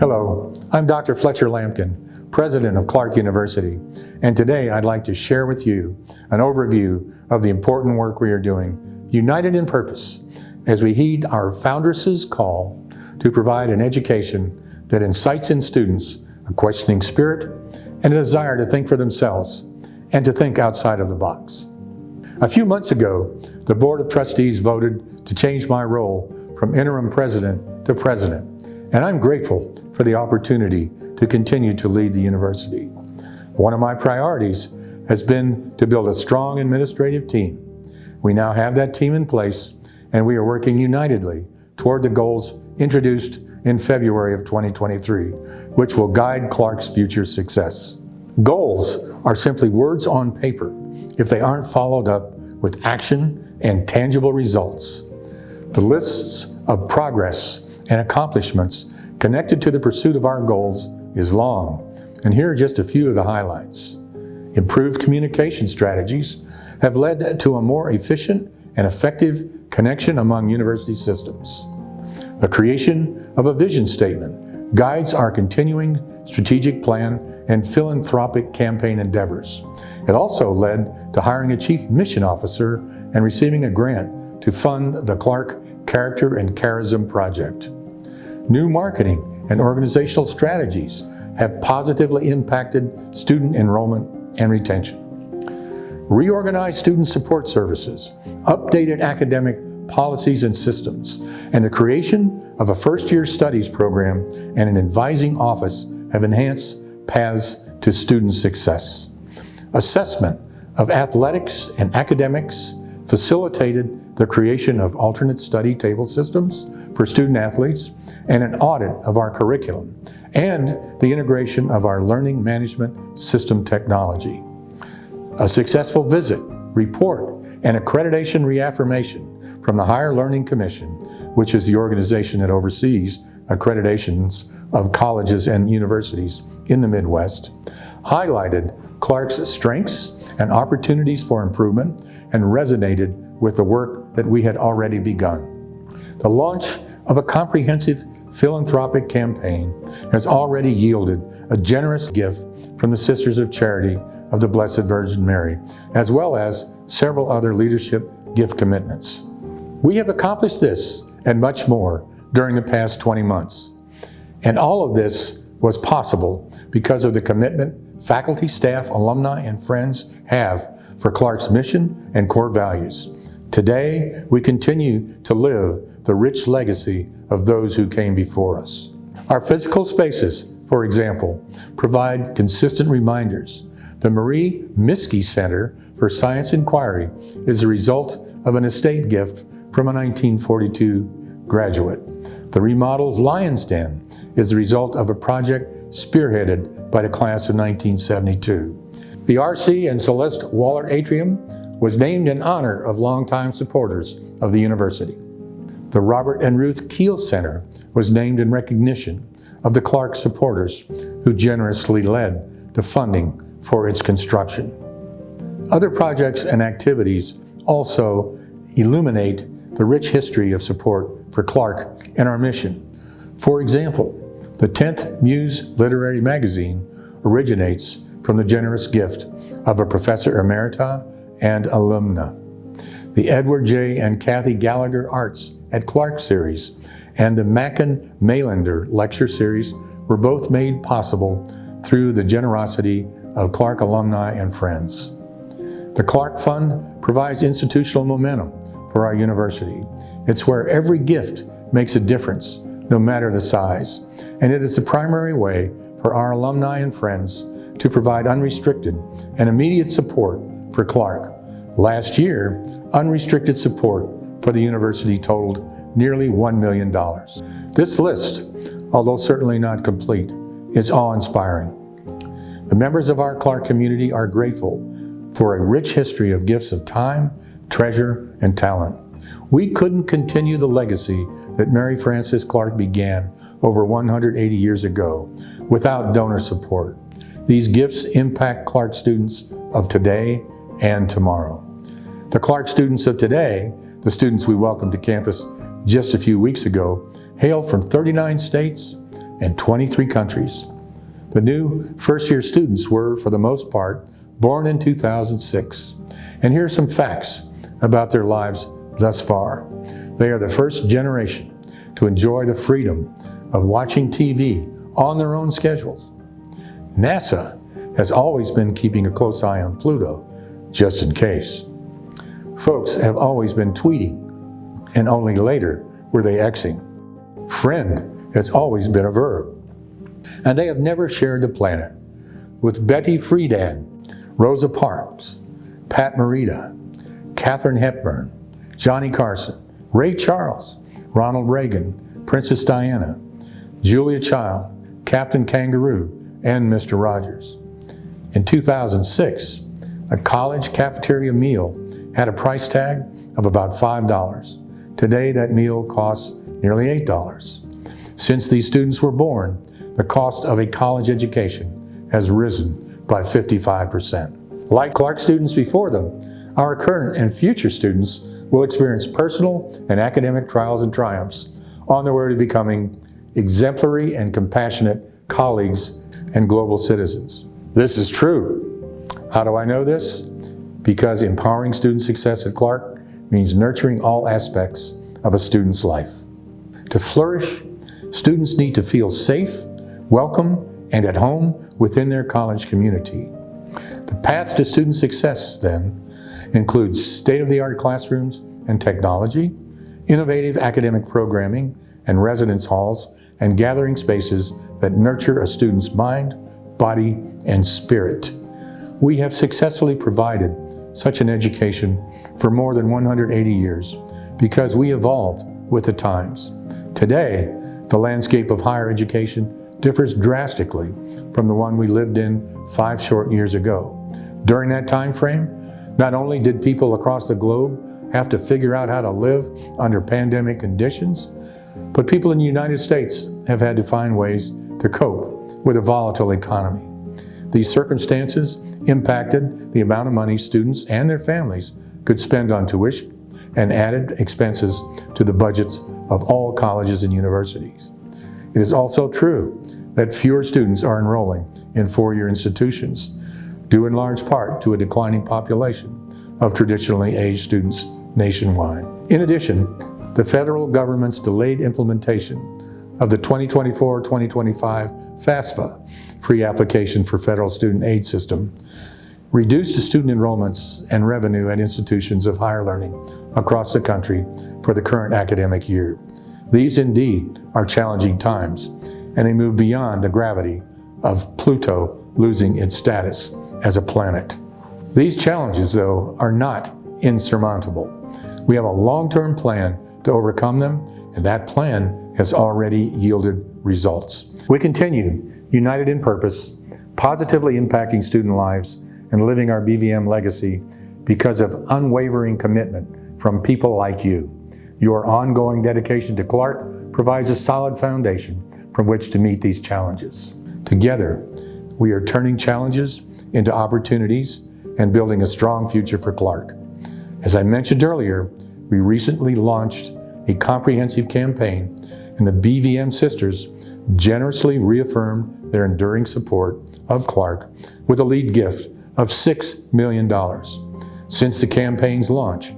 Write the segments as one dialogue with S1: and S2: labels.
S1: Hello, I'm Dr. Fletcher Lampkin, President of Clarke University, and today I'd like to share with you an overview of the important work we are doing, united in purpose, as we heed our founders' call to provide an education that incites in students a questioning spirit and a desire to think for themselves and to think outside of the box. A few months ago, the Board of Trustees voted to change my role from interim president to president, and I'm grateful for the opportunity to continue to lead the university. One of my priorities has been to build a strong administrative team. We now have that team in place, and we are working unitedly toward the goals introduced in February of 2023, which will guide Clarke's future success. Goals are simply words on paper if they aren't followed up with action and tangible results. The lists of progress and accomplishments connected to the pursuit of our goals is long, and here are just a few of the highlights. Improved communication strategies have led to a more efficient and effective connection among university systems. The creation of a vision statement guides our continuing strategic plan and philanthropic campaign endeavors. It also led to hiring a chief mission officer and receiving a grant to fund the Clarke Character and Charism Project. New marketing and organizational strategies have positively impacted student enrollment and retention. Reorganized student support services, updated academic policies and systems, and the creation of a first-year studies program and an advising office have enhanced paths to student success. Assessment of athletics and academics facilitated the creation of alternate study table systems for student athletes and an audit of our curriculum and the integration of our learning management system technology. A successful visit, report, and accreditation reaffirmation from the Higher Learning Commission, which is the organization that oversees accreditations of colleges and universities in the Midwest, highlighted Clarke's strengths and opportunities for improvement and resonated with the work that we had already begun. The launch of a comprehensive philanthropic campaign has already yielded a generous gift from the Sisters of Charity of the Blessed Virgin Mary, as well as several other leadership gift commitments. We have accomplished this and much more during the past 20 months. And all of this was possible because of the commitment faculty, staff, alumni, and friends have for Clarke's mission and core values. Today, we continue to live the rich legacy of those who came before us. Our physical spaces, for example, provide consistent reminders. The Marie Miskey Center for Science Inquiry is the result of an estate gift from a 1942 graduate. The remodeled Lion's Den is the result of a project spearheaded by the class of 1972. The R.C. and Celeste Waller Atrium was named in honor of longtime supporters of the university. The Robert and Ruth Keel Center was named in recognition of the Clarke supporters who generously led the funding for its construction. Other projects and activities also illuminate the rich history of support for Clarke and our mission. For example, the 10th Muse Literary Magazine originates from the generous gift of a professor emerita and alumna. The Edward J. and Kathy Gallagher Arts at Clarke series and the Mackin Maylander Lecture series were both made possible through the generosity of Clarke alumni and friends. The Clarke Fund provides institutional momentum for our university. It's where every gift makes a difference, no matter the size, and it is the primary way for our alumni and friends to provide unrestricted and immediate support for Clarke. Last year, unrestricted support for the university totaled nearly $1 million. This list, although certainly not complete, is awe-inspiring. The members of our Clarke community are grateful for a rich history of gifts of time, treasure, and talent. We couldn't continue the legacy that Mary Frances Clarke began over 180 years ago without donor support. These gifts impact Clarke students of today and tomorrow. The Clarke students of today, the students we welcomed to campus just a few weeks ago, hail from 39 states in 23 countries. The new first-year students were, for the most part, born in 2006. And here are some facts about their lives thus far. They are the first generation to enjoy the freedom of watching TV on their own schedules. NASA has always been keeping a close eye on Pluto, just in case. Folks have always been tweeting, and only later were they Xing. Friend has always been a verb. And they have never shared the planet with Betty Friedan, Rosa Parks, Pat Morita, Katharine Hepburn, Johnny Carson, Ray Charles, Ronald Reagan, Princess Diana, Julia Child, Captain Kangaroo, and Mr. Rogers. In 2006, a college cafeteria meal had a price tag of about $5. Today, that meal costs nearly $8. Since these students were born, the cost of a college education has risen by 55%. Like Clarke students before them, our current and future students will experience personal and academic trials and triumphs on their way to becoming exemplary and compassionate colleagues and global citizens. This is true. How do I know this? Because empowering student success at Clarke means nurturing all aspects of a student's life. To flourish, students need to feel safe, welcome, and at home within their college community. The path to student success, then, includes state-of-the-art classrooms and technology, innovative academic programming and residence halls, and gathering spaces that nurture a student's mind, body, and spirit. We have successfully provided such an education for more than 180 years because we evolved with the times. Today, the landscape of higher education differs drastically from the one we lived in 5 short years ago. During that time frame, not only did people across the globe have to figure out how to live under pandemic conditions, but people in the United States have had to find ways to cope with a volatile economy. These circumstances impacted the amount of money students and their families could spend on tuition and added expenses to the budgets of all colleges and universities. It is also true that fewer students are enrolling in four-year institutions, due in large part to a declining population of traditionally aged students nationwide. In addition, the federal government's delayed implementation of the 2024-2025 FAFSA, free application for federal student aid system, reduced student enrollments and revenue at institutions of higher learning across the country for the current academic year. These indeed are challenging times, and they move beyond the gravity of Pluto losing its status as a planet. These challenges, though, are not insurmountable. We have a long-term plan to overcome them, and that plan has already yielded results. We continue, united in purpose, positively impacting student lives and living our BVM legacy because of unwavering commitment from people like you. Your ongoing dedication to Clarke provides a solid foundation from which to meet these challenges. Together, we are turning challenges into opportunities and building a strong future for Clarke. As I mentioned earlier, we recently launched a comprehensive campaign, and the BVM sisters generously reaffirmed their enduring support of Clarke with a lead gift of $6 million. Since the campaign's launch,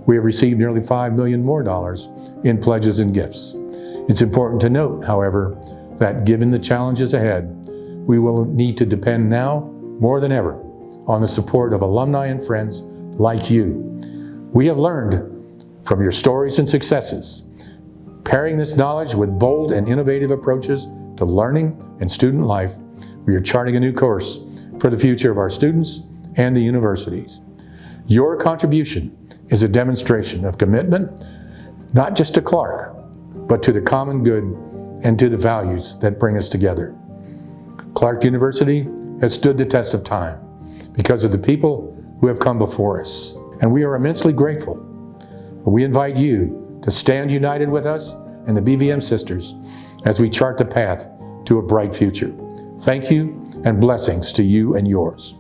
S1: we have received nearly $5 million more in pledges and gifts. It's important to note, however, that given the challenges ahead, we will need to depend now more than ever on the support of alumni and friends like you. We have learned from your stories and successes. Pairing this knowledge with bold and innovative approaches to learning and student life, we are charting a new course for the future of our students and the universities. Your contribution is a demonstration of commitment, not just to Clarke, but to the common good and to the values that bring us together. Clarke University has stood the test of time because of the people who have come before us, and we are immensely grateful. We invite you to stand united with us and the BVM sisters as we chart the path to a bright future. Thank you, and blessings to you and yours.